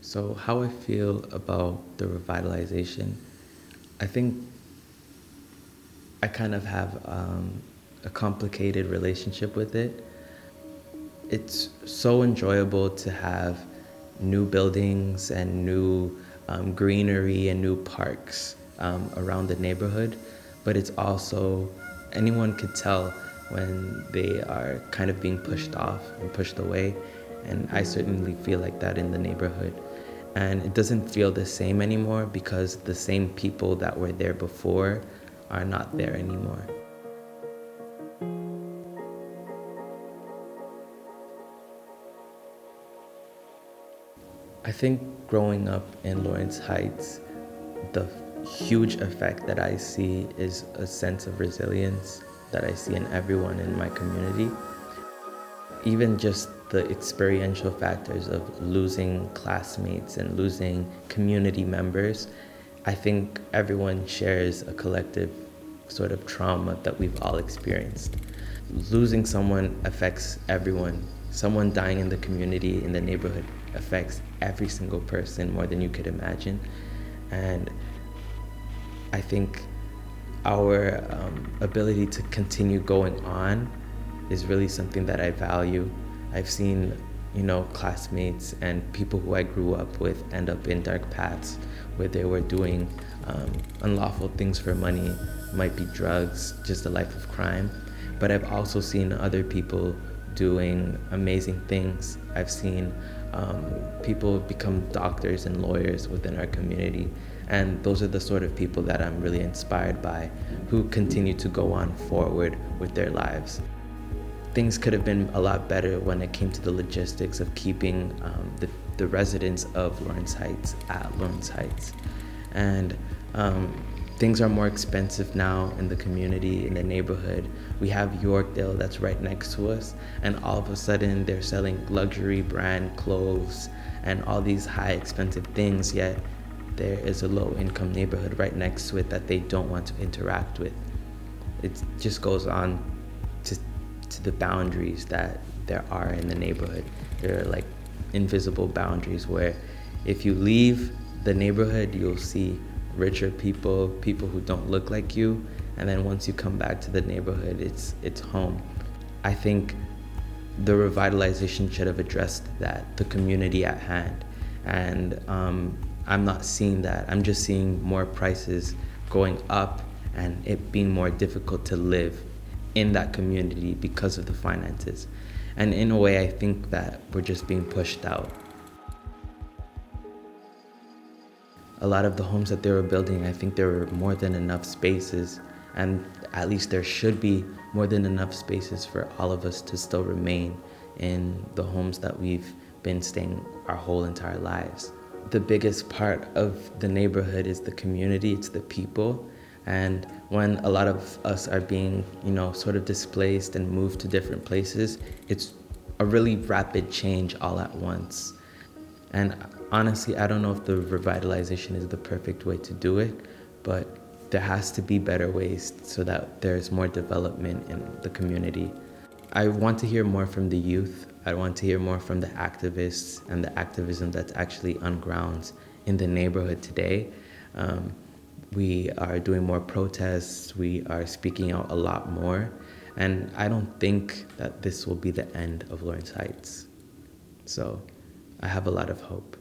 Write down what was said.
So, how I feel about the revitalization, I think I kind of have a complicated relationship with it. It's so enjoyable to have new buildings and new greenery and new parks around the neighborhood, but it's also, anyone could tell when they are kind of being pushed off and pushed away. And I certainly feel like that in the neighborhood. And it doesn't feel the same anymore because the same people that were there before are not there anymore. I think growing up in Lawrence Heights, the huge effect that I see is a sense of resilience that I see in everyone in my community. Even just the experiential factors of losing classmates and losing community members, I think everyone shares a collective sort of trauma that we've all experienced. Losing someone affects everyone. Someone dying in the community, in the neighborhood, affects every single person more than you could imagine. And I think our ability to continue going on is really something that I value. I've seen, classmates and people who I grew up with end up in dark paths where they were doing unlawful things for money, might be drugs, just a life of crime. But I've also seen other people doing amazing things. I've seen people become doctors and lawyers within our community. And those are the sort of people that I'm really inspired by, who continue to go on forward with their lives. Things could have been a lot better when it came to the logistics of keeping the residents of Lawrence Heights at Lawrence Heights. And things are more expensive now in the community, in the neighborhood. We have Yorkdale that's right next to us, and all of a sudden they're selling luxury brand clothes and all these high expensive things, yet there is a low income neighborhood right next to it that they don't want to interact with. It just goes on to the boundaries that there are in the neighborhood. There are like invisible boundaries where if you leave the neighborhood, you'll see richer people, people who don't look like you, and then once you come back to the neighborhood, it's home. I think the revitalization should have addressed that, the community at hand, and I'm not seeing that. I'm just seeing more prices going up and it being more difficult to live in that community because of the finances. And in a way, I think that we're just being pushed out. A lot of the homes that they were building, I think there were more than enough spaces, and at least there should be more than enough spaces for all of us to still remain in the homes that we've been staying our whole entire lives. The biggest part of the neighborhood is the community, it's the people. And when a lot of us are being, sort of displaced and moved to different places, it's a really rapid change all at once. And honestly, I don't know if the revitalization is the perfect way to do it, but there has to be better ways so that there's more development in the community. I want to hear more from the youth. I want to hear more from the activists and the activism that's actually on grounds in the neighborhood today. We are doing more protests. We are speaking out a lot more. And I don't think that this will be the end of Lawrence Heights. So I have a lot of hope.